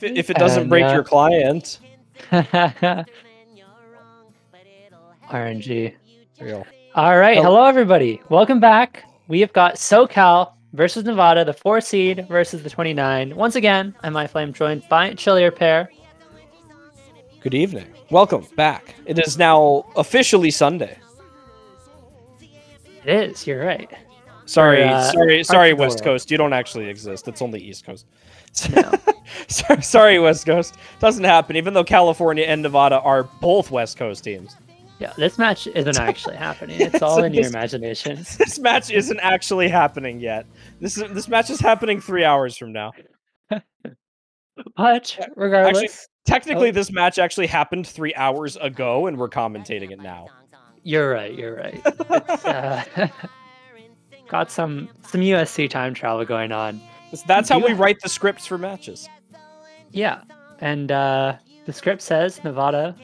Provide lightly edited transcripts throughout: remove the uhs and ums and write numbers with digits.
If it doesn't break your client. RNG. Real. All right, hello everybody. Welcome back. We have got SoCal versus Nevada, the 4 seed versus the 29. Once again, I'm MyFlame, joined by Chillier Pair. Good evening. Welcome back. It is now officially Sunday. It is. You're right. Sorry, of West the Coast. You don't actually exist. It's only East Coast. No. Sorry, West Coast. Doesn't happen. Even though California and Nevada are both West Coast teams. Yeah, this match isn't actually happening. It's all in your imagination. This match isn't actually happening yet. This match is happening 3 hours from now. But regardless, actually, technically, this match actually happened 3 hours ago, and we're commentating it now. You're right. You're right. It's got some USC time travel going on. That's how we write the scripts for matches. Yeah, and the script says Nevada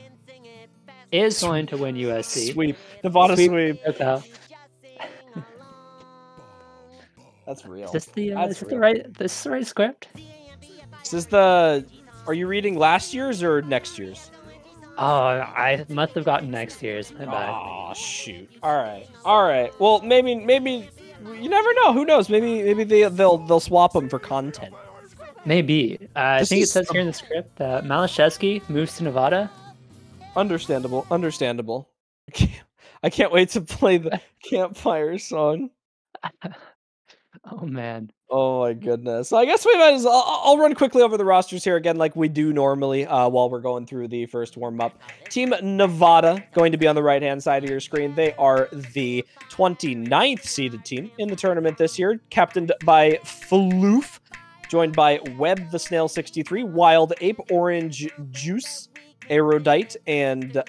is going to win USC. Sweep. Nevada sweep. Okay. That's real. Is this the right script? Is this the... Are you reading last year's or next year's? Oh, I must have gotten next year's. My bad. Oh, shoot. All right. Well, maybe you never know. Who knows? Maybe they'll swap them for content. Maybe. I think it says here in the script that Malashevsky moves to Nevada. Understandable. I can't wait to play the campfire song. Oh man. Oh my goodness. So I guess we might as well, I'll run quickly over the rosters here again like we do normally while we're going through the first warm-up. Team Nevada going to be on the right-hand side of your screen. They are the 29th seeded team in the tournament this year, captained by Floof, joined by Webb the Snail 63, Wild Ape, Orange Juice, Aerodite, and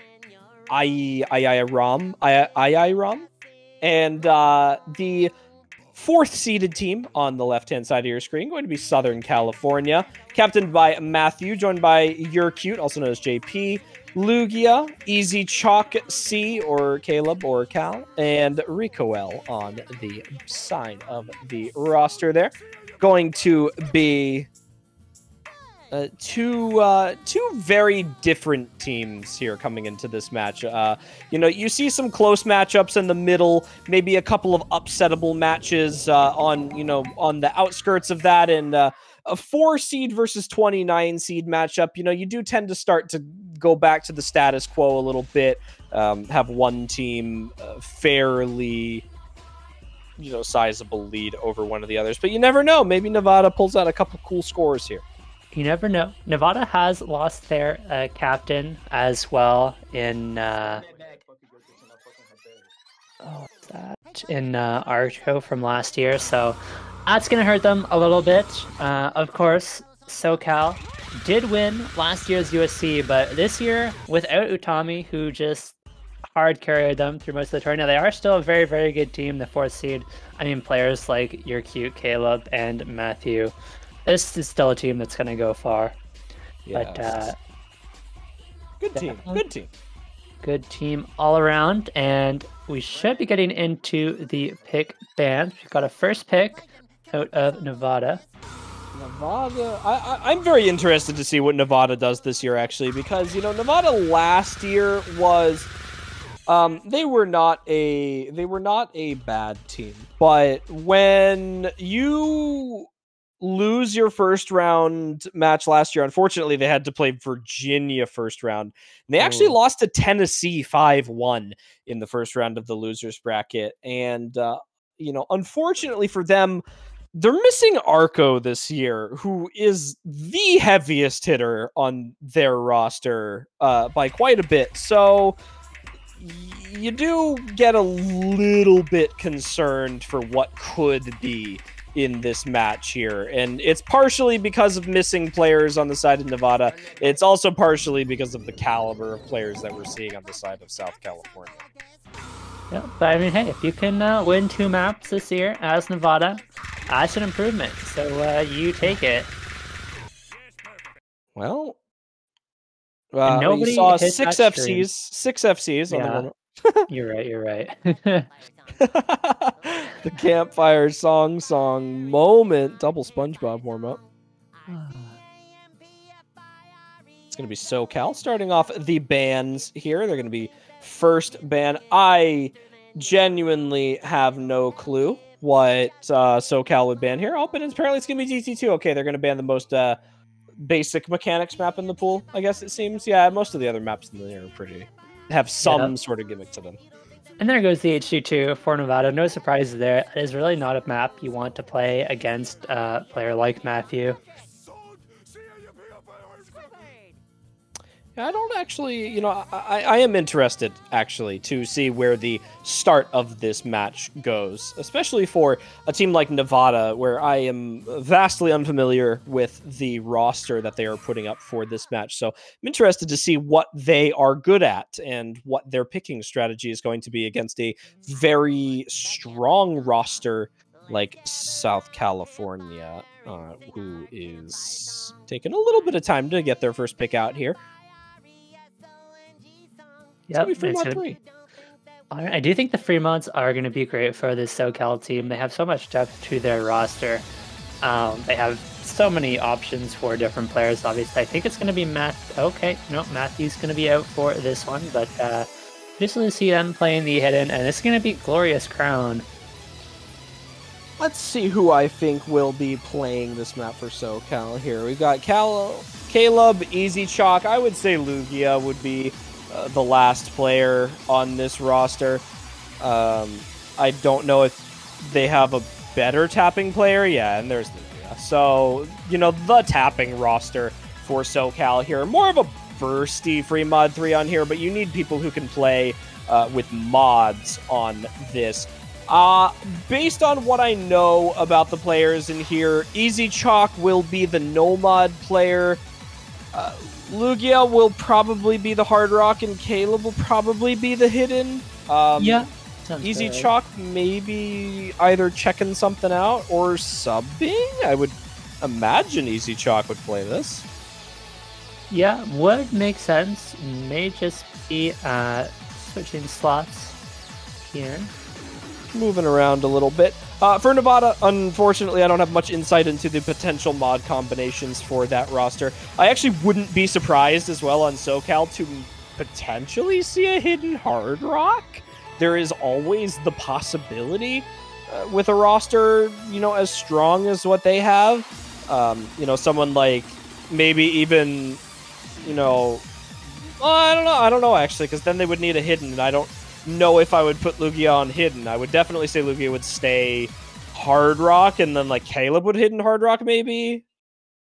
Iram. And the 4th seeded team on the left-hand side of your screen, going to be Southern California, captained by Matthew, joined by You're Cute, also known as JP, Lugia, Easy Chalk C, or Caleb, or Cal, and Ricoel on the side of the roster there. Going to be two very different teams here coming into this match. You see some close matchups in the middle, maybe a couple of upsettable matches on the outskirts of that, and a 4 seed versus 29 seed matchup. You do tend to start to go back to the status quo a little bit, have one team fairly sizable lead over one of the others, but you never know. Maybe Nevada pulls out a couple cool scores here. You never know. Nevada has lost their captain as well in Arco from last year, so that's gonna hurt them a little bit. Of course, SoCal did win last year's USC, but this year without Utami, who just hard carried them through most of the tournament, they are still a very, very good team. The 4th seed. I mean, players like You're Cute, Caleb, and Matthew. This is still a team that's going to go far. Yes. But good team all around, and we should be getting into the pick band. We've got a first pick out of Nevada. I'm very interested to see what Nevada does this year, actually, because Nevada last year was they were not a bad team, but when you lose your first round match last year, unfortunately they had to play Virginia first round, and they actually lost to Tennessee 5-1 in the first round of the losers bracket. And unfortunately for them, they're missing Arco this year, who is the heaviest hitter on their roster by quite a bit. So you do get a little bit concerned for what could be in this match here, and it's partially because of missing players on the side of Nevada. It's also partially because of the caliber of players that we're seeing on the side of South California. Yeah, but I mean, hey, if you can win 2 maps this year as Nevada, that's an improvement. So you take it. Well, you saw 6 FCs on the warm-up. You're right. The campfire song moment. Double SpongeBob warm-up. It's going to be SoCal starting off the bans here. They're going to be first ban. I genuinely have no clue what SoCal would ban here. Oh, but apparently it's going to be DT2. Okay, they're going to ban the most basic mechanics map in the pool, I guess it seems. Yeah, most of the other maps in there are have some sort of gimmick to them. And there goes the HG2 for Nevada. No surprises there. It is really not a map you want to play against a player like Matthew. I don't actually, you know, I am interested, actually, to see where the start of this match goes, especially for a team like Nevada, where I am vastly unfamiliar with the roster that they are putting up for this match. So I'm interested to see what they are good at and what their picking strategy is going to be against a very strong roster like South California, who is taking a little bit of time to get their first pick out here. Yep, I do think the free mods are going to be great for this SoCal team. They have so much depth to their roster. They have so many options for different players. Obviously, I think it's going to be Okay, no, Matthew's going to be out for this one, but just to see them playing the hidden, and it's going to be Glorious Crown. Let's see who I think will be playing this map for SoCal here. We've got Caleb, Easy Chalk. I would say Lugia would be the last player on this roster. I don't know if they have a better tapping player. Yeah, and there's Lugia. So, you know, the tapping roster for SoCal here. More of a bursty free mod 3 on here, but you need people who can play with mods on this. Based on what I know about the players in here, Easy Chalk will be the no mod player. Lugia will probably be the hard rock, and Caleb will probably be the hidden. Yeah. Easy Chalk maybe either checking something out or subbing. I would imagine Easy Chalk would play this. Yeah, would make sense. May just be switching slots here. Moving around a little bit. For Nevada, unfortunately, I don't have much insight into the potential mod combinations for that roster. I actually wouldn't be surprised as well on SoCal to potentially see a hidden hard rock. There is always the possibility with a roster, you know, as strong as what they have. You know, someone like maybe even, you know, I don't know actually, because then they would need a hidden, and I don't know if I would put Lugia on hidden. I would definitely say Lugia would stay hard rock, and then like Caleb would hidden hard rock maybe.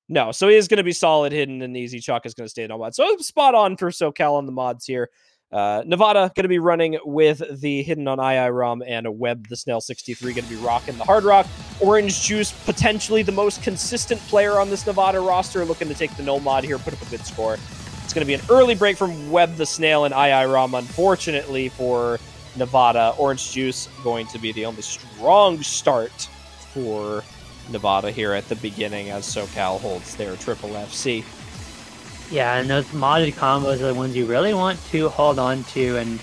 No, so he is going to be solid hidden, and Easy Chalk is going to stay no mod. So spot on for SoCal on the mods here. Nevada going to be running with the hidden on IIROM, and a Web the Snail 63 going to be rocking the hard rock. Orange Juice, potentially the most consistent player on this Nevada roster, looking to take the no mod here, put up a good score. It's going to be an early break from Web the Snail and IIROM, unfortunately for Nevada. Orange Juice going to be the only strong start for Nevada here at the beginning, as SoCal holds their triple FC. Yeah, and those modded combos are the ones you really want to hold on to, and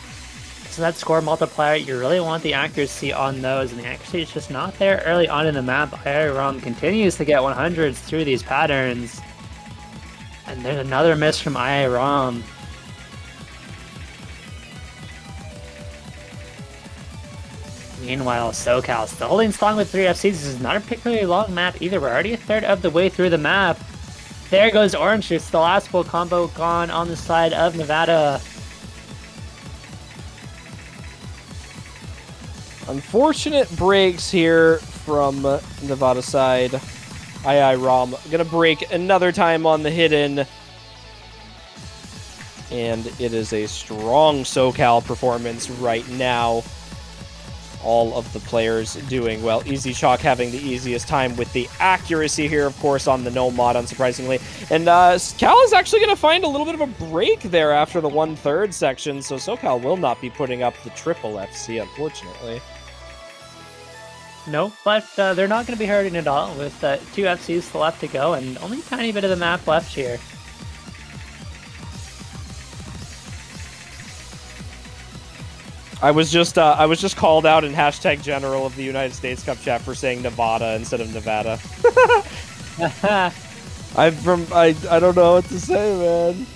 so that score multiplier, you really want the accuracy on those, and the accuracy is just not there early on in the map. IIROM continues to get 100s through these patterns. And there's another miss from IIROM. Meanwhile, SoCal still holding strong with 3 FCs. This is not a particularly long map either. We're already a third of the way through the map. There goes Orange Juice, the last full combo gone on the side of Nevada. Unfortunate breaks here from Nevada side. IIROM gonna break another time on the hidden, and it is a strong SoCal performance right now. All of the players doing well. Easy Chalk having the easiest time with the accuracy here, of course, on the no mod, unsurprisingly. And Cal is actually going to find a little bit of a break there after the 1/3 section, so SoCal will not be putting up the triple FC, unfortunately. No, but they're not going to be hurting at all with 2 FCs left to go and only a tiny bit of the map left here. I was just called out in #General of the United States Cup chat for saying Nevada instead of Nevada. I don't know what to say, man.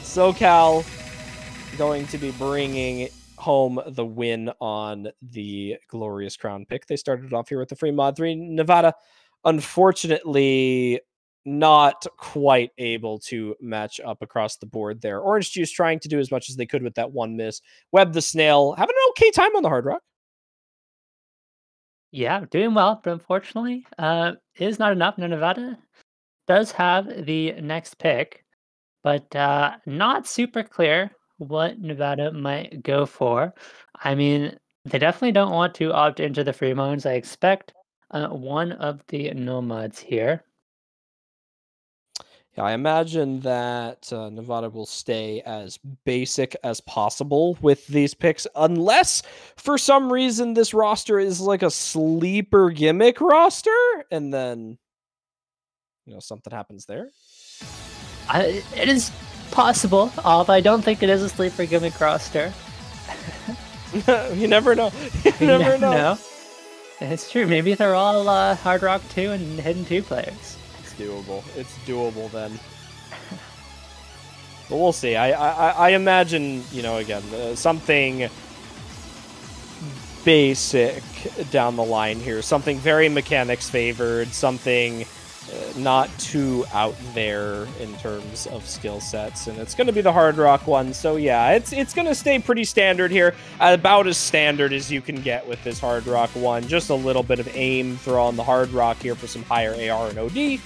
SoCal going to be bringing home the win on the Glorious Crown pick. They started off here with the free mod 3. Nevada, unfortunately, not quite able to match up across the board there. Orange Juice trying to do as much as they could with that one miss. Webb the Snail having an okay time on the Hard Rock. Yeah, doing well, but unfortunately, is not enough. Now, Nevada does have the next pick, but not super clear what Nevada might go for. I mean, they definitely don't want to opt into the free modes. I expect one of the nomads here. Yeah, I imagine that Nevada will stay as basic as possible with these picks, unless for some reason this roster is like a sleeper gimmick roster, and then something happens there. It is possible, although I don't think it is a sleeper gimmick roster. You never know. You never know. It's true. Maybe they're all Hard Rock 2 and Hidden 2 players. Doable. It's doable then. But we'll see. I imagine, again, something basic down the line here. Something very mechanics favored. Something not too out there in terms of skill sets. And it's going to be the Hard Rock one. So yeah, it's going to stay pretty standard here. About as standard as you can get with this Hard Rock one. Just a little bit of aim throw on the Hard Rock here for some higher AR and OD.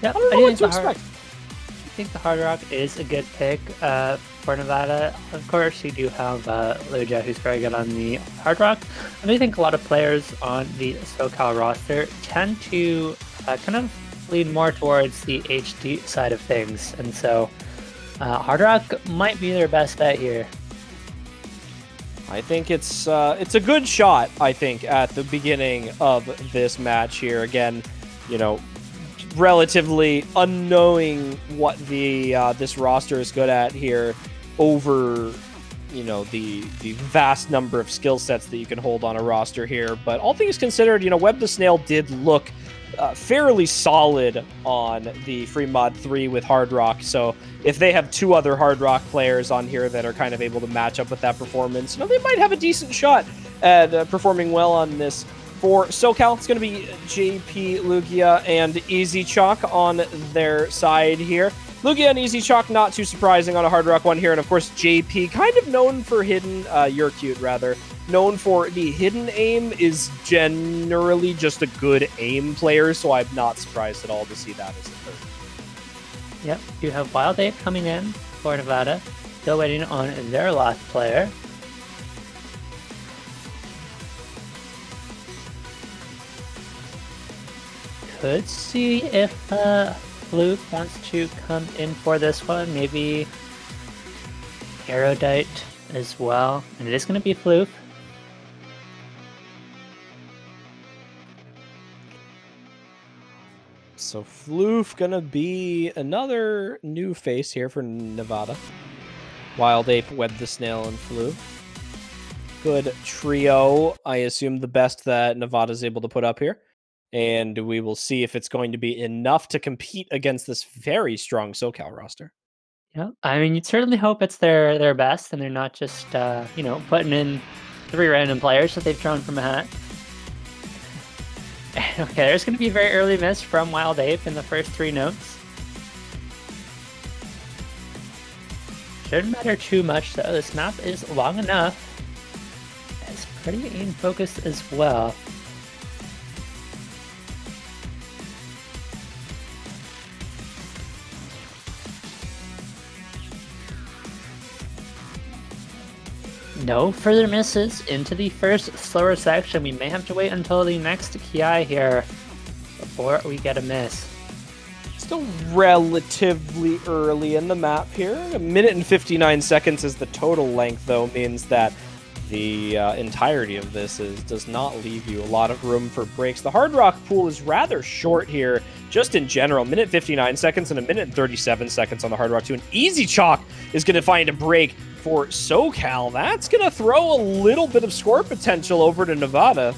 Yeah, I don't know what to expect. I think the Hard Rock is a good pick for Nevada. Of course, you do have Luja, who's very good on the Hard Rock. I do think a lot of players on the SoCal roster tend to kind of lean more towards the HD side of things, and so Hard Rock might be their best bet here. I think it's a good shot, I think, at the beginning of this match here. Again, relatively unknowing what the this roster is good at here over the vast number of skill sets that you can hold on a roster here. But all things considered, Webb the Snail did look fairly solid on the free mod 3 with Hard Rock. So if they have two other Hard Rock players on here that are kind of able to match up with that performance, they might have a decent shot at performing well on this. For SoCal, it's going to be JP, Lugia, and Easy Chalk on their side here. Lugia and Easy Chalk, not too surprising on a Hard Rock one here. And of course, JP, kind of known for hidden, You're Cute, rather, known for the hidden aim, is generally just a good aim player. So I'm not surprised at all to see that as a third. Yep, you have Wild Ape coming in for Nevada. Still waiting on their last player. Could see if Fluke wants to come in for this one. Maybe Aerodite as well. And it is going to be Fluke. So Floof gonna be another new face here for Nevada. Wild Ape, Webb the Snail, and Floof. Good trio. I assume the best that Nevada's able to put up here. And we will see if it's going to be enough to compete against this very strong SoCal roster. Yeah, I mean, you'd certainly hope it's their best, and they're not just putting in 3 random players that they've thrown from a hat. Okay, there's going to be a very early miss from Wild Ape in the first 3 notes. Shouldn't matter too much though. This map is long enough. It's pretty aim focused as well. No further misses into the first slower section. We may have to wait until the next Ki here before we get a miss. Still relatively early in the map here. 1 minute and 59 seconds is the total length, though, means that the entirety of this does not leave you a lot of room for breaks. The Hard Rock pool is rather short here, just in general. 1 minute 59 seconds and 1 minute and 37 seconds on the Hard Rock 2. And Easy Chalk is going to find a break for SoCal. That's going to throw a little bit of score potential over to Nevada.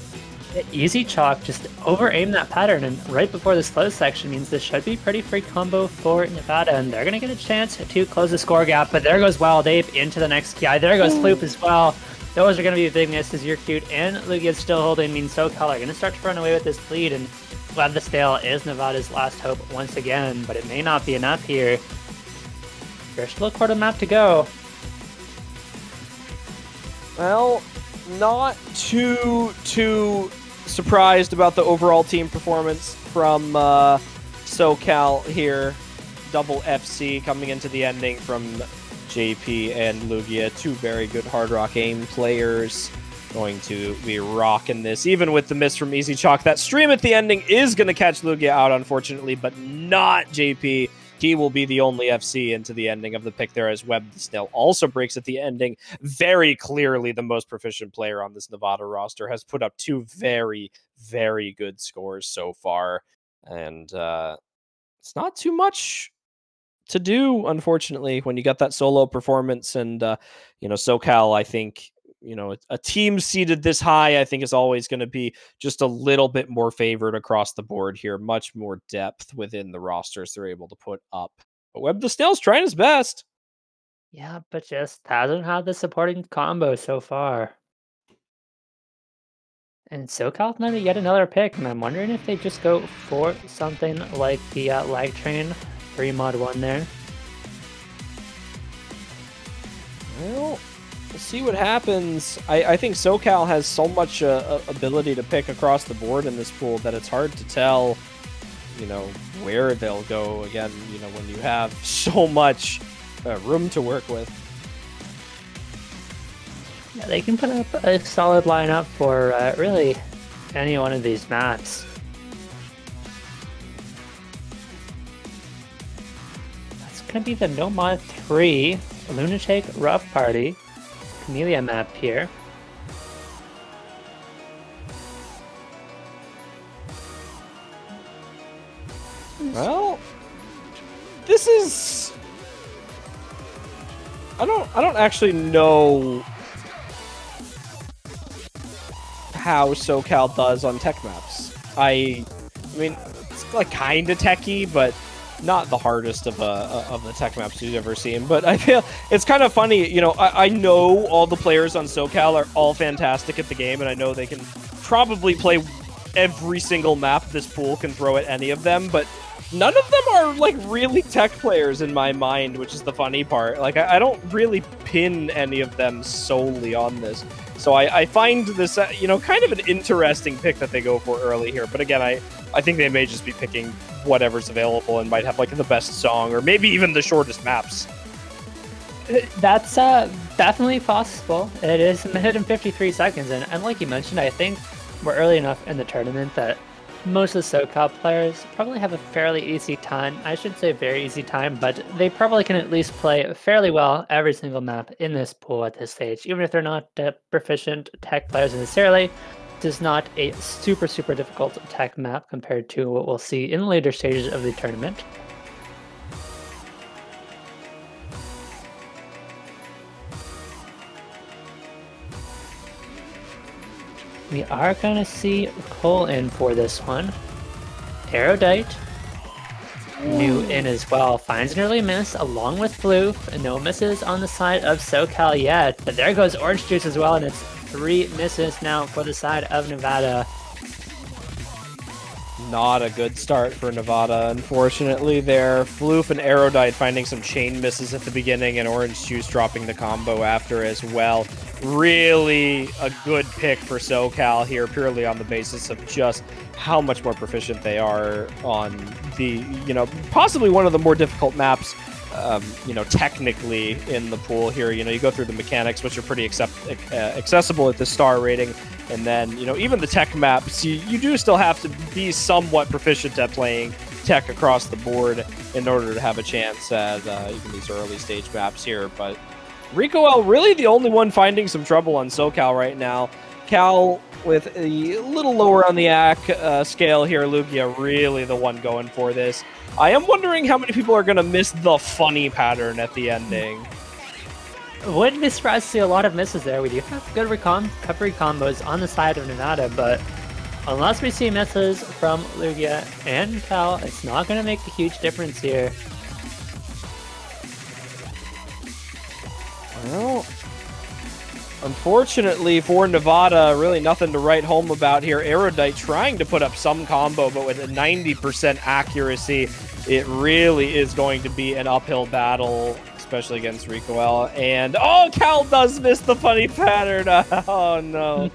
Easy Chalk just over-aim that pattern, and right before this close section means this should be pretty free combo for Nevada, and they're going to get a chance to close the score gap, but there goes Wild Ape into the next KI. There goes Floop as well. Those are going to be big misses. Yerkute and Lugia still holding, means SoCal are going to start to run away with this lead, and Glad the Stale is Nevada's last hope once again, but it may not be enough here. There's still a quarter map to go. Well, not too surprised about the overall team performance from SoCal here. Double FC coming into the ending from JP and Lugia, two very good Hard Rock aim players. Going to be rocking this, even with the miss from Easy Chalk. That stream at the ending is going to catch Lugia out, unfortunately, but not JP. He will be the only FC into the ending of the pick there, as Webb the Snail also breaks at the ending. Very clearly the most proficient player on this Nevada roster, has put up two very, very good scores so far. And it's not too much to do, unfortunately, when you got that solo performance. And, SoCal, I think, a team seated this high, I think, is always going to be just a little bit more favored across the board here. Much more depth within the rosters they're able to put up. But Webb the Snail's trying his best. Yeah, but just hasn't had the supporting combo so far. And SoCal might yet another pick, and I'm wondering if they just go for something like the Lag Train 3 mod 1 there. Well, we'll see what happens. I think SoCal has so much ability to pick across the board in this pool that it's hard to tell, where they'll go again, when you have so much room to work with. Yeah, they can put up a solid lineup for really any one of these maps. That's going to be the No Mod 3 Lunatic Rough Party Camellia map here. Well, this is... I don't actually know how SoCal does on tech maps. I mean, it's like kind of techy, but not the hardest of the tech maps you've ever seen. But I feel it's kind of funny. I know all the players on SoCal are all fantastic at the game, and I know they can probably play every single map this pool can throw at any of them, but none of them are like really tech players in my mind, which is the funny part. Like I don't really pin any of them solely on this. So I find this, kind of an interesting pick that they go for early here. But again, I think they may just be picking whatever's available and might have like the best song or maybe even the shortest maps. That's definitely possible. It is a minute and 53 seconds. And like you mentioned, I think we're early enough in the tournament that most of the SoCal players probably have a fairly easy time. I should say very easy time, but they probably can at least play fairly well every single map in this pool at this stage. Even if they're not proficient tech players necessarily, it is not a super difficult tech map compared to what we'll see in later stages of the tournament. We are going to see Cole in for this one. Erudite, new in as well, finds an early miss along with Floof. No misses on the side of SoCal yet, but there goes Orange Juice as well, and it's 3 misses now for the side of Nevada. Not a good start for Nevada, unfortunately there. Floof and Erudite finding some chain misses at the beginning, and Orange Juice dropping the combo after as well. Really a good pick for SoCal here, purely on the basis of just how much more proficient they are on the, possibly one of the more difficult maps, technically in the pool here. You go through the mechanics, which are pretty accessible at the star rating. And then, even the tech maps, you do still have to be somewhat proficient at playing tech across the board in order to have a chance at even these early stage maps here. But Rico L really the only one finding some trouble on SoCal right now. Cal with a little lower on the AC scale here. Lugia really the one going for this. I am wondering how many people are going to miss the funny pattern at the ending. Wouldn't be surprised to see a lot of misses there. We do have good recovery combos on the side of Nevada, but unless we see misses from Lugia and Cal, it's not going to make a huge difference here. Well, unfortunately for Nevada, really nothing to write home about here. RO32 trying to put up some combo, but with a 90% accuracy, it really is going to be an uphill battle, especially against Ricoel. And, oh, Cal does miss the funny pattern. Oh, no.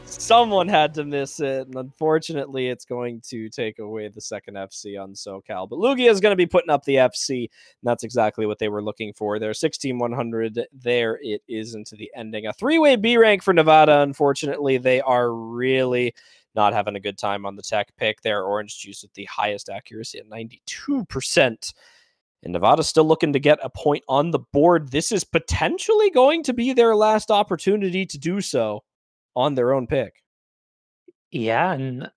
Someone had to miss it, and unfortunately, it's going to take away the second FC on SoCal. But Lugia is going to be putting up the FC, and that's exactly what they were looking for. They're 16-100. There it is into the ending. A three-way B rank for Nevada. Unfortunately, they are really not having a good time on the tech pick. They're Orange Juice with the highest accuracy at 92%. And Nevada's still looking to get a point on the board. This is potentially going to be their last opportunity to do so on their own pick. Yeah, and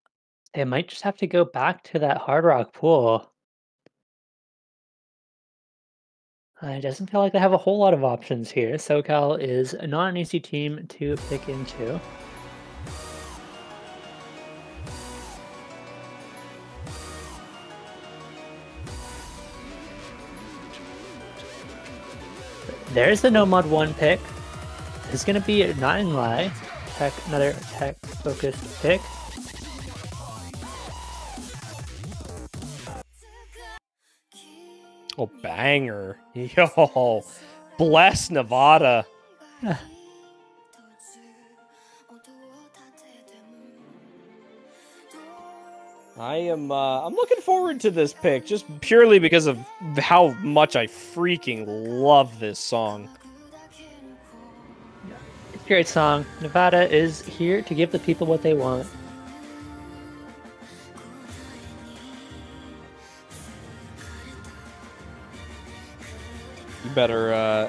they might just have to go back to that Hard Rock pool. It doesn't feel like they have a whole lot of options here. SoCal is not an easy team to pick into. There's the No Mod 1 pick. It's going to be not in lie. Another tech-focused pick. Oh, banger. Yo, bless Nevada. I'm looking forward to this pick just purely because of how much I freaking love this song. It's a great song. Nevada is here to give the people what they want. You better,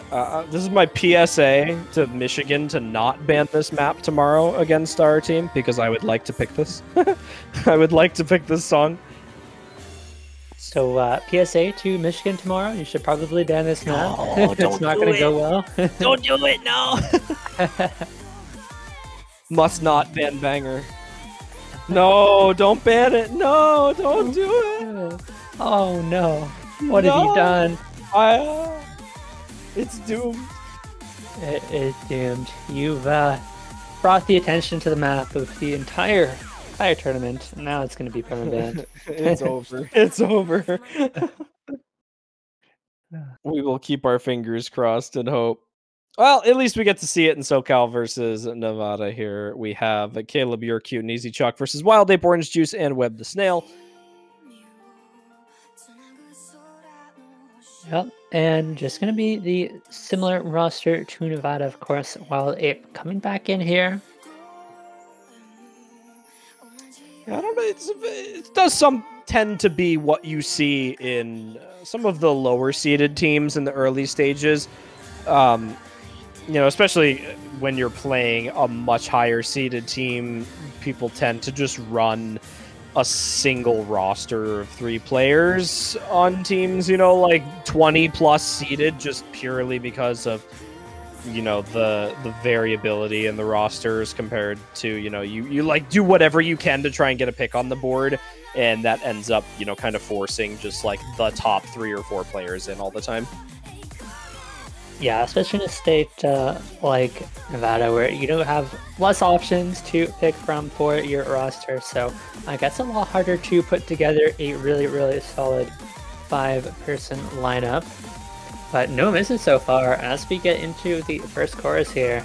this is my PSA to Michigan to not ban this map tomorrow against our team, because I would like to pick this. I would like to pick this song. So, PSA to Michigan tomorrow, you should probably ban this map. No, it's not going to go well. Don't do it, no! Must not ban banger. No, don't ban it. No, don't do it. Oh, no. What have you done? It's doomed. It is doomed. You've brought the attention to the map of the entire tournament. Now it's going to be permanent. It's over. It's over. We will keep our fingers crossed and hope. Well, at least we get to see it in SoCal versus Nevada here. We have Caleb, You're Cute, and Easy Chalk versus Wild Ape, Orange Juice, and Web the Snail. Yep, and just going to be the similar roster to Nevada, of course. Wild Ape coming back in here. I don't know. It does tend to be what you see in some of the lower seeded teams in the early stages. You know, especially when you're playing a much higher seeded team, people tend to just run a single roster of 3 players on teams, you know, like 20 plus seeded, just purely because of, you know, the variability in the rosters compared to, you know, you like do whatever you can to try and get a pick on the board, and that ends up, you know, kind of forcing just like the top 3 or 4 players in all the time. Yeah, especially in a state like Nevada, where you don't have less options to pick from for your roster, so it gets a lot harder to put together a really, really solid 5-person lineup. But no misses so far as we get into the first chorus here.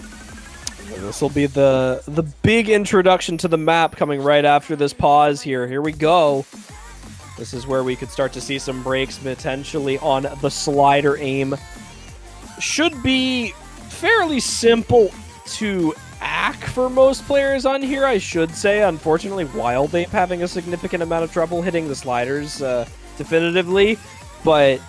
This will be the big introduction to the map coming right after this pause here. Here we go. This is where we could start to see some breaks potentially on the slider aim. Should be fairly simple to hack for most players on here, I should say. Unfortunately, Wild Ape having a significant amount of trouble hitting the sliders definitively, but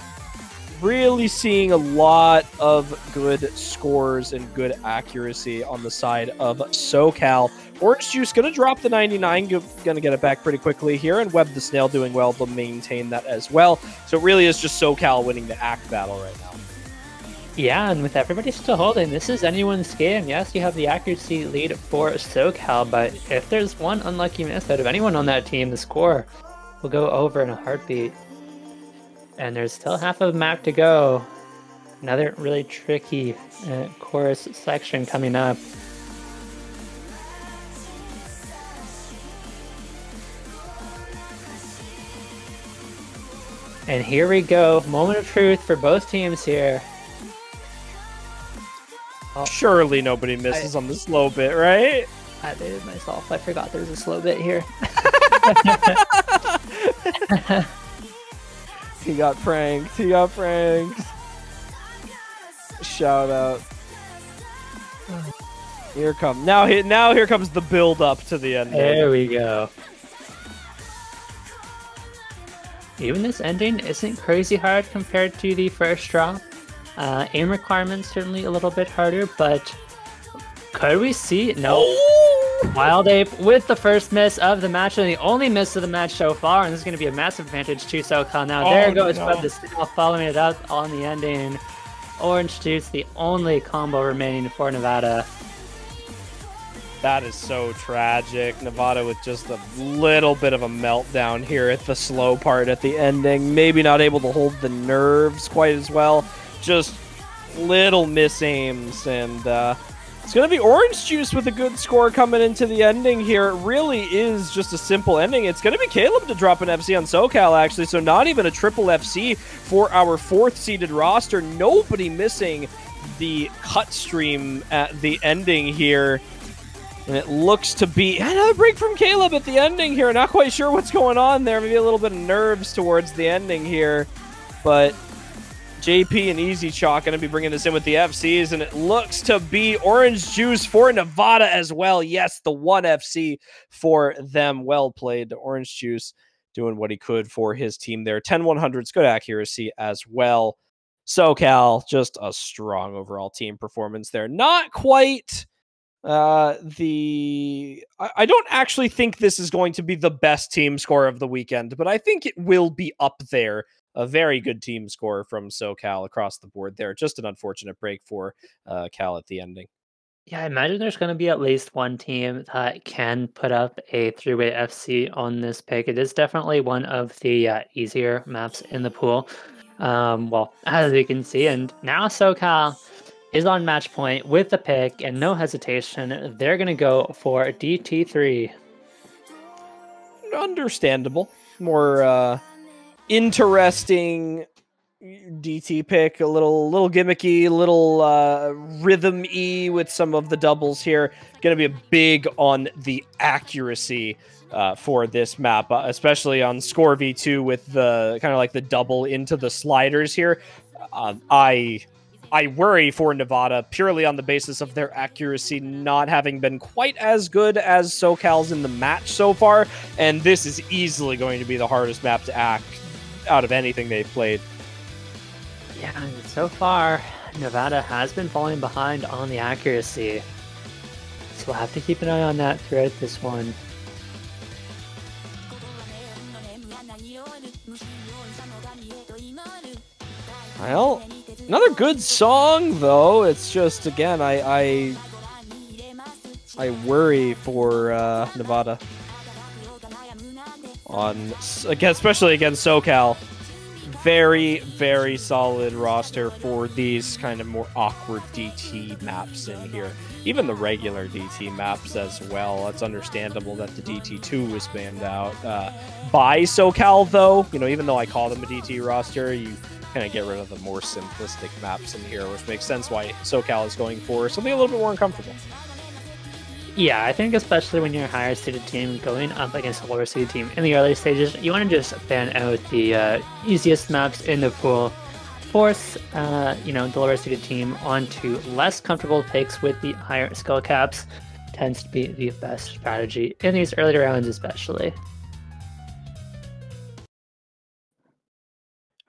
really seeing a lot of good scores and good accuracy on the side of SoCal. Orange Juice going to drop the 99, going to get it back pretty quickly here, and Web the Snail doing well to maintain that as well. So it really is just SoCal winning the ACK battle right now. Yeah, and with everybody still holding, this is anyone's game. Yes, you have the accuracy lead for SoCal, but if there's one unlucky miss out of anyone on that team, the score will go over in a heartbeat. And there's still half of the map to go. Another really tricky chorus section coming up. And here we go. Moment of truth for both teams here. Oh, surely nobody misses on the slow bit, right? I baited myself. I forgot there's a slow bit here. He got pranked. He got pranked. Shout out. Here comes here comes the build up to the end. There we go. Even this ending isn't crazy hard compared to the first drop. Aim requirements certainly a little bit harder, but could we see? No. Oh! Wild Ape with the first miss of the match and the only miss of the match so far, and this is going to be a massive advantage to SoCal now. There goes Bud the Snail following it up on the ending. Orange Juice, the only combo remaining for Nevada. That is so tragic. Nevada with just a little bit of a meltdown here at the slow part at the ending. Maybe not able to hold the nerves quite as well. Just little misaims. And it's going to be Orange Juice with a good score coming into the ending here. It really is just a simple ending. It's going to be Caleb to drop an FC on SoCal, actually. So not even a triple FC for our 4th seeded roster. Nobody missing the cut stream at the ending here. And it looks to be another break from Caleb at the ending here. Not quite sure what's going on there. Maybe a little bit of nerves towards the ending here. But JP and Easy Chalk going to be bringing us in with the FCs. And it looks to be Orange Juice for Nevada as well. Yes, the 1 FC for them. Well played to Orange Juice, doing what he could for his team there. 10-100s, good accuracy as well. SoCal, just a strong overall team performance there. Not quite... I don't actually think this is going to be the best team score of the weekend, but I think it will be up there. A very good team score from SoCal across the board there. Just an unfortunate break for Cal at the ending. Yeah, I imagine there's going to be at least one team that can put up a 3-way FC on this pick. It is definitely one of the easier maps in the pool. Well, as you can see, and now SoCal is on match point with the pick, and no hesitation, they're going to go for DT3. Understandable. More interesting DT pick, a little gimmicky, little rhythm-y with some of the doubles here. Going to be big on the accuracy for this map, especially on Score V2 with the kind of like the double into the sliders here. I worry for Nevada purely on the basis of their accuracy not having been quite as good as SoCal's in the match so far, and this is easily going to be the hardest map to act out of anything they've played. Yeah, so far, Nevada has been falling behind on the accuracy, so we'll have to keep an eye on that throughout this one. Well, another good song, though. It's just, again, I worry for Nevada especially against SoCal. Very, very solid roster for these kind of more awkward DT maps in here. Even the regular DT maps as well. It's understandable that the DT2 was banned out by SoCal, though. You know, even though I call them a DT roster, you kind of get rid of the more simplistic maps in here, which makes sense why SoCal is going for something a little bit more uncomfortable. Yeah, I think especially when you're a higher seeded team going up against a lower seeded team in the early stages, you want to just ban out the easiest maps in the pool, force the lower seeded team onto less comfortable picks with the higher skill caps. Tends to be the best strategy in these early rounds, especially.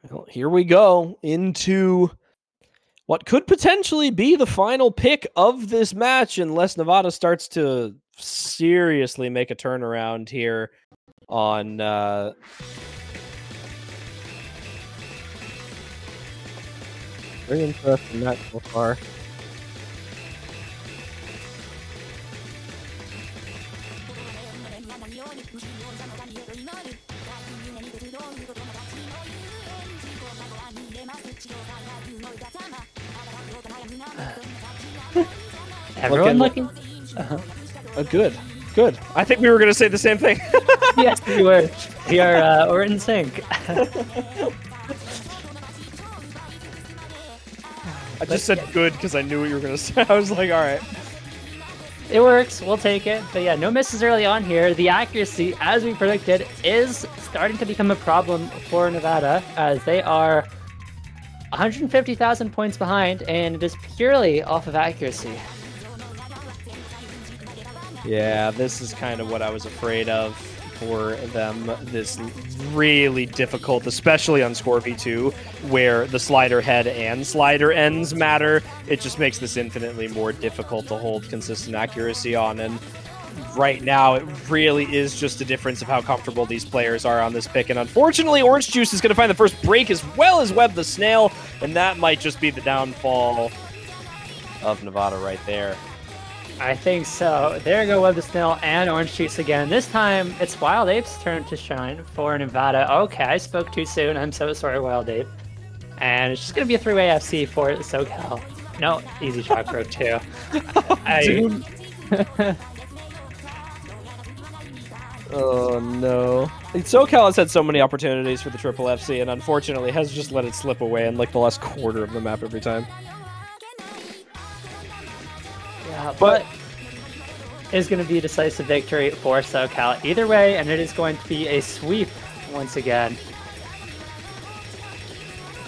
Well, here we go into what could potentially be the final pick of this match, unless Nevada starts to seriously make a turnaround here on the Very interesting match so far. Everyone looking? Good. Good. I think we were going to say the same thing. Yes, we were. We're in sync. I just said good because I knew what you were going to say. I was like, all right. It works. We'll take it. But yeah, no misses early on here. The accuracy, as we predicted, is starting to become a problem for Nevada, as they are 150,000 points behind, and it is purely off of accuracy. Yeah, this is kind of what I was afraid of for them. This really difficult, especially on Score V2, where the slider head and slider ends matter. It just makes this infinitely more difficult to hold consistent accuracy on. And right now, it really is just a difference of how comfortable these players are on this pick. And unfortunately, Orange Juice is going to find the first break as well as Web the Snail. And that might just be the downfall of Nevada right there. I think so. There go Web the Snail and Orange Juice again. This time, it's Wild Ape's turn to shine for Nevada. Okay, I spoke too soon. I'm so sorry, Wild Ape. And it's just going to be a three-way FC for SoCal. No, easy shot pro too. Oh, no. SoCal has had so many opportunities for the Triple FC, and unfortunately has just let it slip away in like the last quarter of the map every time. But is going to be a decisive victory for SoCal either way, and it is going to be a sweep once again.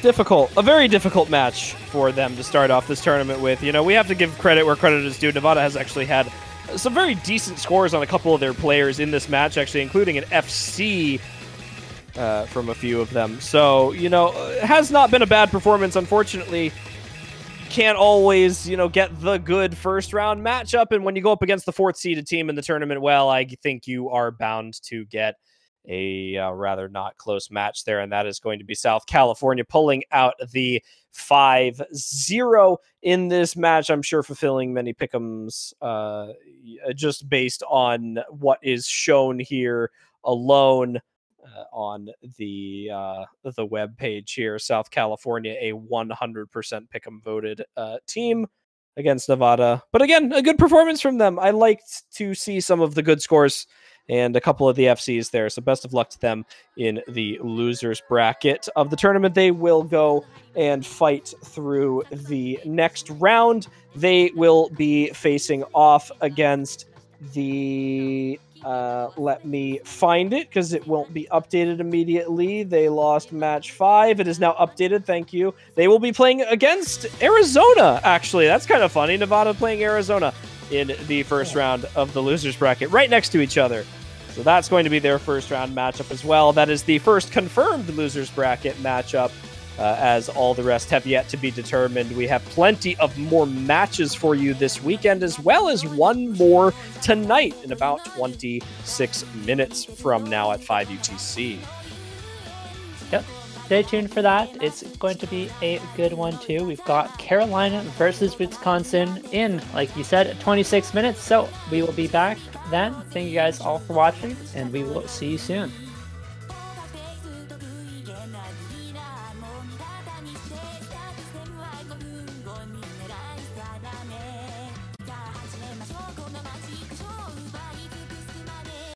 Difficult. A very difficult match for them to start off this tournament with. You know, we have to give credit where credit is due. Nevada has actually had some very decent scores on a couple of their players in this match, actually, including an FC from a few of them. So, you know, it has not been a bad performance. Unfortunately, can't always, you know, get the good first round matchup. And when you go up against the 4th seeded team in the tournament, well, I think you are bound to get a rather not close match there. And that is going to be South California pulling out the 5-0 in this match. I'm sure fulfilling many pick'ems just based on what is shown here alone. On the web page here, South California, a 100% pick'em voted team against Nevada. But again, a good performance from them. I liked to see some of the good scores and a couple of the FCs there. So best of luck to them in the losers bracket of the tournament. They will go and fight through the next round. They will be facing off against the let me find it because it won't be updated immediately. They lost match 5. It is now updated. Thank you. They will be playing against Arizona, actually. That's kind of funny. Nevada playing Arizona in the first round of the losers bracket, right next to each other. So that's going to be their first round matchup as well. That is the first confirmed losers bracket matchup, as all the rest have yet to be determined. We have plenty of more matches for you this weekend, as well as one more tonight in about 26 minutes from now at 5 UTC. Yep. Stay tuned for that. It's going to be a good one, too. We've got Carolina versus Wisconsin in, like you said, 26 minutes. So we will be back then. Thank you guys all for watching, and we will see you soon.